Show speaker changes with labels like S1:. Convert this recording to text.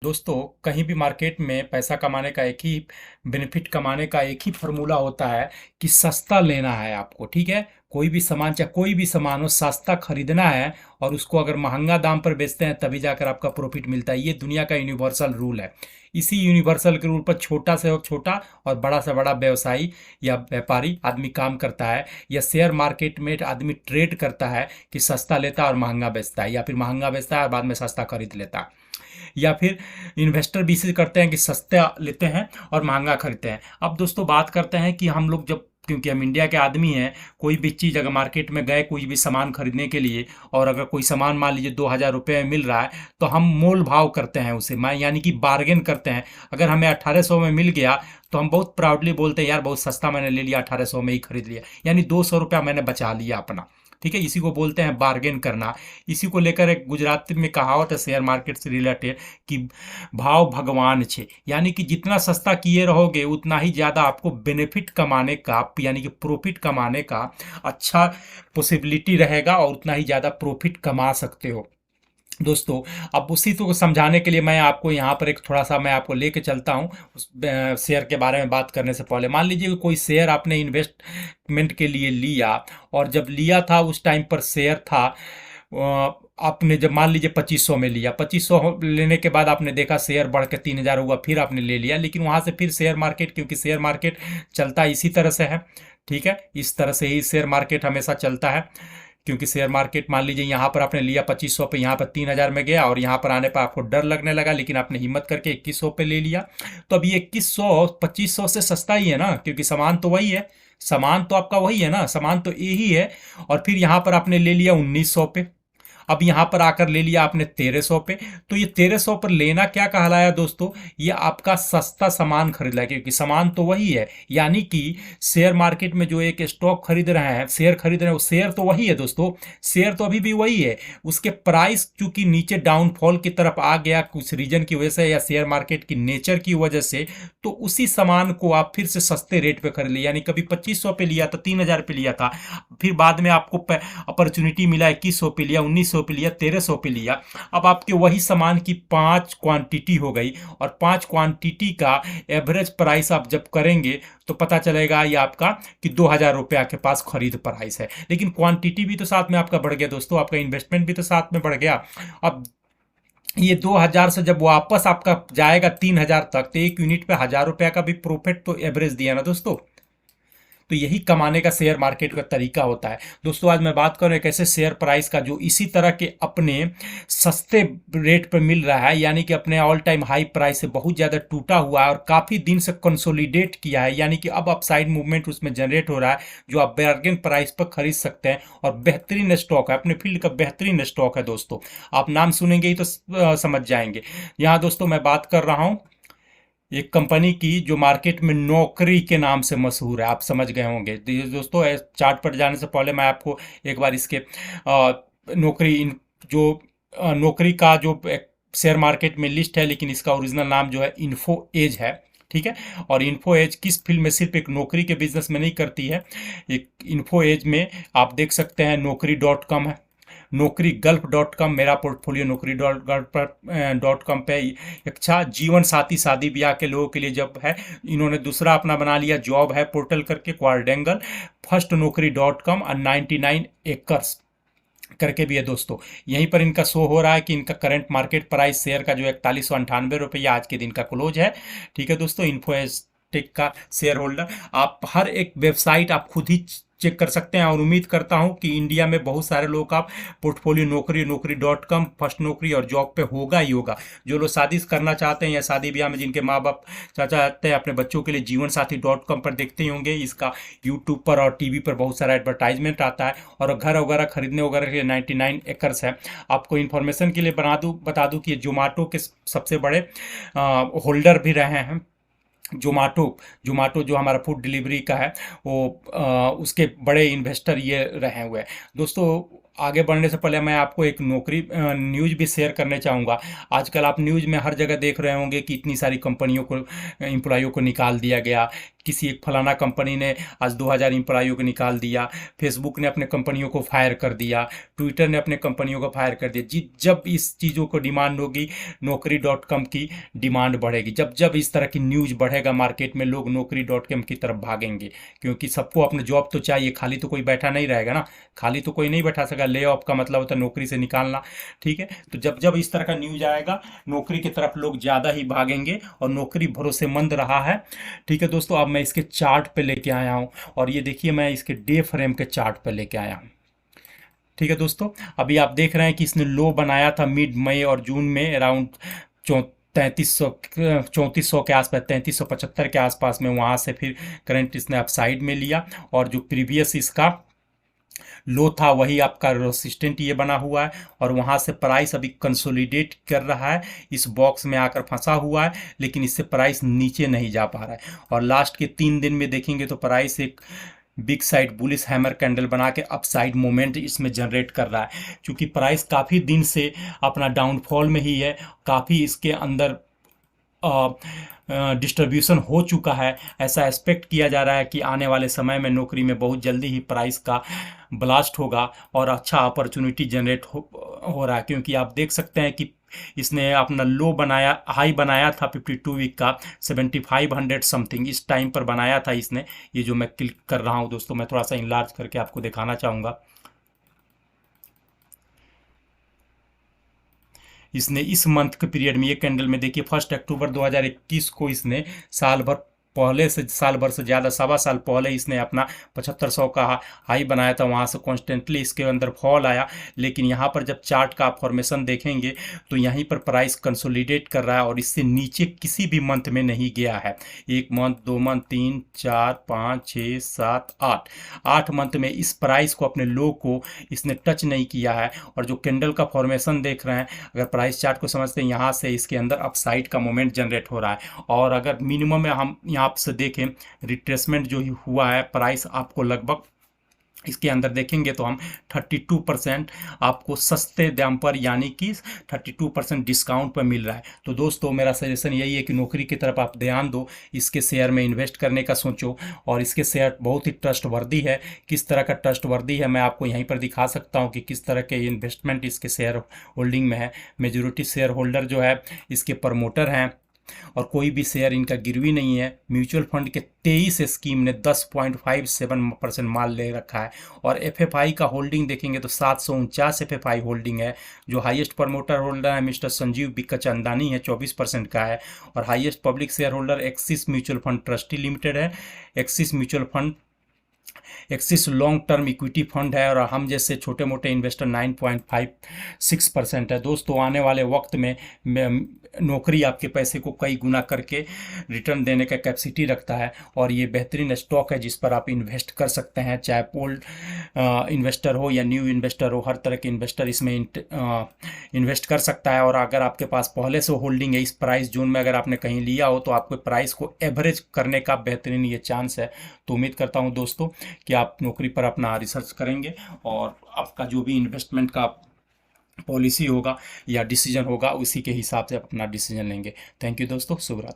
S1: दोस्तों, कहीं भी मार्केट में पैसा कमाने का एक ही बेनिफिट कमाने का एक ही फॉर्मूला होता है कि सस्ता लेना है आपको। ठीक है, कोई भी सामान, चाहे कोई भी सामान हो, सस्ता खरीदना है और उसको अगर महंगा दाम पर बेचते हैं तभी जाकर आपका प्रॉफिट मिलता है। ये दुनिया का यूनिवर्सल रूल है। इसी यूनिवर्सल के रूल पर छोटा से छोटा और बड़ा से बड़ा व्यवसायी या व्यापारी आदमी काम करता है, या शेयर मार्केट में आदमी ट्रेड करता है कि सस्ता लेता है और महंगा बेचता है, या फिर महंगा बेचता है और बाद में सस्ता खरीद लेता है। या फिर इन्वेस्टर भी इसे करते हैं कि सस्ता लेते हैं और महंगा खरीदते हैं। अब दोस्तों बात करते हैं कि हम लोग जब, क्योंकि हम इंडिया के आदमी हैं, कोई भी चीज़ अगर मार्केट में गए कोई भी सामान खरीदने के लिए, और अगर कोई सामान मान लीजिए 2,000 रुपये में मिल रहा है, तो हम मोल भाव करते हैं उसे, यानी कि बार्गेन करते हैं। अगर हमें 1800 में मिल गया तो हम बहुत प्राउडली बोलते हैं यार बहुत सस्ता मैंने ले लिया, 1800 में ही खरीद लिया, यानी 200 रुपया मैंने बचा लिया अपना। ठीक है, इसी को बोलते हैं बार्गेन करना। इसी को लेकर एक गुजराती में कहावत है शेयर मार्केट से रिलेटेड कि भाव भगवान छे, यानी कि जितना सस्ता किए रहोगे उतना ही ज़्यादा आपको बेनिफिट कमाने का, यानी कि प्रॉफिट कमाने का अच्छा पॉसिबिलिटी रहेगा और उतना ही ज़्यादा प्रॉफिट कमा सकते हो। दोस्तों, अब उसी को समझाने के लिए मैं आपको यहाँ पर एक थोड़ा सा मैं आपको लेके चलता हूँ उस शेयर के बारे में बात करने से पहले। मान लीजिए कि कोई शेयर आपने इन्वेस्टमेंट के लिए लिया, और जब लिया था उस टाइम पर शेयर था, आपने जब मान लीजिए 2500 में लिया, 2500 लेने के बाद आपने देखा शेयर बढ़ के 3000 हुआ, फिर आपने ले लिया। लेकिन वहाँ से फिर शेयर मार्केट, क्योंकि शेयर मार्केट चलता इसी तरह से है, ठीक है, इस तरह से ही शेयर मार्केट हमेशा चलता है। क्योंकि शेयर मार्केट मान लीजिए यहाँ पर आपने लिया 2500 पे, यहाँ पर 3000 में गया, और यहाँ पर आने पर आपको डर लगने लगा, लेकिन आपने हिम्मत करके 2100 पे ले लिया। तो अब ये 2100 2500 से सस्ता ही है ना, क्योंकि सामान तो वही है, सामान तो आपका वही है ना, सामान तो यही है। और फिर यहाँ पर आपने ले लिया 1900 पे, अब यहाँ पर आकर ले लिया आपने 1300 पे। तो ये 1300 पर लेना क्या कहलाया दोस्तों, ये आपका सस्ता सामान खरीद लिया, क्योंकि सामान तो वही है। यानी कि शेयर मार्केट में जो एक स्टॉक खरीद रहे हैं, शेयर खरीद रहे हैं, वो शेयर तो वही है दोस्तों, शेयर तो अभी भी वही है। उसके प्राइस चूंकि नीचे डाउनफॉल की तरफ आ गया कुछ रीजन की वजह से, या शेयर मार्केट की नेचर की वजह से, तो उसी सामान को आप फिर से सस्ते रेट पे खरीद लिया। यानी कभी 2500 पे लिया था, 3000 पे लिया था, फिर बाद में आपको अपॉर्चुनिटी मिला 2100 पे लिया, 1900 पे लिया, 1300 पे लिया। अब आपके वही सामान की 5 क्वांटिटी हो गई, और 5 क्वांटिटी का एवरेज प्राइस आप जब करेंगे तो पता चलेगा ये आपका कि 2000 रुपया के पास खरीद प्राइस है। लेकिन क्वांटिटी भी तो साथ में आपका बढ़ गया दोस्तों, आपका इन्वेस्टमेंट भी तो साथ में बढ़ गया। अब ये 2000 से जब वापस आपका जाएगा 3000 तक, तो एक यूनिट पे 1000 रुपया का भी प्रॉफिट तो एवरेज दिया ना दोस्तों। तो यही कमाने का शेयर मार्केट का तरीका होता है। दोस्तों, आज मैं बात करूं एक ऐसे शेयर प्राइस का जो इसी तरह के अपने सस्ते रेट पर मिल रहा है, यानी कि अपने ऑल टाइम हाई प्राइस से बहुत ज़्यादा टूटा हुआ है और काफ़ी दिन से कंसोलिडेट किया है, यानी कि अब अपसाइड मूवमेंट उसमें जनरेट हो रहा है, जो आप बार्गेन प्राइस पर खरीद सकते हैं। और बेहतरीन स्टॉक है, अपने फील्ड का बेहतरीन स्टॉक है दोस्तों। आप नाम सुनेंगे ही तो समझ जाएंगे। यहाँ दोस्तों मैं बात कर रहा हूँ एक कंपनी की जो मार्केट में नौकरी के नाम से मशहूर है, आप समझ गए होंगे। तो ये दोस्तों चार्ट पर जाने से पहले मैं आपको एक बार इसके नौकरी जो नौकरी का जो शेयर मार्केट में लिस्ट है, लेकिन इसका ओरिजिनल नाम जो है इन्फो एज है। ठीक है, और इन्फो एज किस फील्ड में, सिर्फ एक नौकरी के बिजनेस में नहीं करती है। एक इन्फो एज में आप देख सकते हैं Naukri.com है, नौकरी गल्फ.com, मेरा पोर्टफोलियो नौकरी .com पे। अच्छा, जीवन साथी शादी ब्याह के लोगों के लिए जब है, इन्होंने दूसरा अपना बना लिया जॉब है पोर्टल करके, क्वारडेंगल, फर्स्ट नौकरी.com और 99 एकर्स करके भी है दोस्तों। यहीं पर इनका शो हो रहा है कि इनका करंट मार्केट प्राइस शेयर का जो 4198 रुपया आज के दिन का क्लोज है। ठीक है दोस्तों, इन्फोएस टेक का शेयर होल्डर, आप हर एक वेबसाइट आप खुद ही चेक कर सकते हैं। और उम्मीद करता हूं कि इंडिया में बहुत सारे लोग का पोर्टफोलियो Naukri.com, फर्स्ट नौकरी और जॉब पे होगा ही होगा। जो लोग शादी करना चाहते हैं या शादी ब्याह में जिनके माँ बाप चाहते हैं अपने बच्चों के लिए, जीवन साथी.com पर देखते ही होंगे, इसका यूट्यूब पर और टीवी पर बहुत सारा एडवर्टाइजमेंट आता है। और घर वगैरह खरीदने वगैरह के लिए 99 एकर्स है। आपको इन्फॉर्मेशन के लिए बता दूं कि ये जोमेटो के सबसे बड़े होल्डर भी रहे हैं। जोमेटो जो हमारा फूड डिलीवरी का है, वो उसके बड़े इन्वेस्टर ये रहे हुए हैं दोस्तों। आगे बढ़ने से पहले मैं आपको एक नौकरी न्यूज़ भी शेयर करने चाहूँगा। आजकल आप न्यूज़ में हर जगह देख रहे होंगे कि इतनी सारी कंपनियों को एम्प्लॉइयों को निकाल दिया गया। किसी एक फलाना कंपनी ने आज 2000 एम्प्लॉइयों को निकाल दिया, फेसबुक ने अपने कंपनियों को फायर कर दिया, ट्विटर ने अपने कंपनियों को फायर कर दिया। जी, जब इस चीज़ों को डिमांड होगी, Naukri.com की डिमांड बढ़ेगी। जब जब इस तरह की न्यूज़ बढ़ेगा मार्केट में, लोग Naukri.com की तरफ भागेंगे, क्योंकि सबको अपना जॉब तो चाहिए, खाली तो कोई बैठा नहीं रहेगा ना, खाली तो कोई नहीं बैठा सका। ले ऑफ का मतलब होता है नौकरी से निकालना, ठीक है। तो जब जब इस तरह का न्यूज़ आएगा, नौकरी की तरफ लोग ज़्यादा ही भागेंगे, और नौकरी भरोसेमंद रहा है, ठीक है दोस्तों। अब मैं इसके चार्ट पे लेके आया हूँ, और ये देखिए मैं इसके डे फ्रेम के चार्ट पे लेके आया हूँ, ठीक है दोस्तों। अभी आप देख रहे हैं कि इसने लो बनाया था मिड मई और जून में, अराउंड 3400 के आसपास, 3375 के आसपास में। वहाँ से फिर करंट इसने अपसाइड में लिया, और जो प्रीवियस इसका लो था वही आपका रेसिस्टेंट ये बना हुआ है, और वहाँ से प्राइस अभी कंसोलिडेट कर रहा है, इस बॉक्स में आकर फंसा हुआ है, लेकिन इससे प्राइस नीचे नहीं जा पा रहा है। और लास्ट के 3 दिन में देखेंगे तो प्राइस एक big side bullish hammer candle बना के अपसाइड मोमेंट इसमें जनरेट कर रहा है। क्योंकि प्राइस काफ़ी दिन से अपना डाउनफॉल में ही है, काफ़ी इसके अंदर डिस्ट्रीब्यूशन हो चुका है। ऐसा एक्सपेक्ट किया जा रहा है कि आने वाले समय में नौकरी में बहुत जल्दी ही प्राइस का ब्लास्ट होगा, और अच्छा अपॉर्चुनिटी जनरेट हो रहा है। क्योंकि आप देख सकते हैं कि इसने अपना लो बनाया, हाई बनाया था 52 वीक का 7500 समथिंग, इस टाइम पर बनाया था इसने। ये जो मैं क्लिक कर रहा हूँ दोस्तों, मैं थोड़ा सा इनलार्ज करके आपको दिखाना चाहूँगा। इसने इस मंथ के पीरियड में, ये कैंडल में देखिए 1 अक्टूबर 2021 को इसने साल भर पहले से, साल भर से ज़्यादा, सवा साल पहले इसने अपना 7500 का हाई बनाया था। वहाँ से कॉन्स्टेंटली इसके अंदर फॉल आया, लेकिन यहाँ पर जब चार्ट का आप फॉर्मेशन देखेंगे तो यहीं पर प्राइस कंसोलिडेट कर रहा है, और इससे नीचे किसी भी मंथ में नहीं गया है। 1 मंथ, 2 मंथ, 3, 4, 5, 6, 7, 8 मंथ में इस प्राइस को, अपने लो को इसने टच नहीं किया है। और जो कैंडल का फॉर्मेशन देख रहे हैं, अगर प्राइस चार्ट को समझते हैं, यहाँ से इसके अंदर अपसाइड का मोमेंट जनरेट हो रहा है। और अगर मिनिमम में हम यहाँ से देखें, रिट्रेसमेंट जो हुआ है, प्राइस आपको लगभग इसके अंदर देखेंगे तो हम 32% आपको सस्ते दाम पर, यानी कि 32% डिस्काउंट पर मिल रहा है। तो दोस्तों मेरा सजेशन यही है कि नौकरी की तरफ आप ध्यान दो, इसके शेयर में इन्वेस्ट करने का सोचो, और इसके शेयर बहुत ही ट्रस्टवर्दी है। किस तरह का ट्रस्टवर्दी है मैं आपको यहीं पर दिखा सकता हूं कि किस तरह के इन्वेस्टमेंट इसके शेयर होल्डिंग में है। मेजोरिटी शेयर होल्डर जो है इसके प्रमोटर हैं, और कोई भी शेयर इनका गिरवी नहीं है। म्यूचुअल फंड के 23 स्कीम ने 10.57% माल ले रखा है, और एफएफआई का होल्डिंग देखेंगे तो 749 एफएफआई होल्डिंग है। जो हाईएस्ट प्रमोटर होल्डर है मिस्टर संजीव बिक्कचंदानी है, 24% का है। और highest public share holder Axis Mutual Fund Trustee Limited है। Axis Mutual Fund, Axis Long Term Equity Fund है, और हम जैसे छोटे मोटे इन्वेस्टर 9.56% है। दोस्तों आने वाले वक्त में नौकरी आपके पैसे को कई गुना करके रिटर्न देने का कैपेसिटी रखता है, और ये बेहतरीन स्टॉक है जिस पर आप इन्वेस्ट कर सकते हैं। चाहे ओल्ड इन्वेस्टर हो या न्यू इन्वेस्टर हो, हर तरह के इन्वेस्टर इसमें इन्वेस्ट कर सकता है। और अगर आपके पास पहले से होल्डिंग है इस प्राइस जोन में, अगर आपने कहीं लिया हो, तो आपको प्राइस को एवरेज करने का बेहतरीन ये चांस है। तो उम्मीद करता हूँ दोस्तों कि आप नौकरी पर अपना रिसर्च करेंगे, और आपका जो भी इन्वेस्टमेंट का पॉलिसी होगा या डिसीजन होगा, उसी के हिसाब से आप अपना डिसीजन लेंगे। थैंक यू दोस्तों, शुभ रात्रि।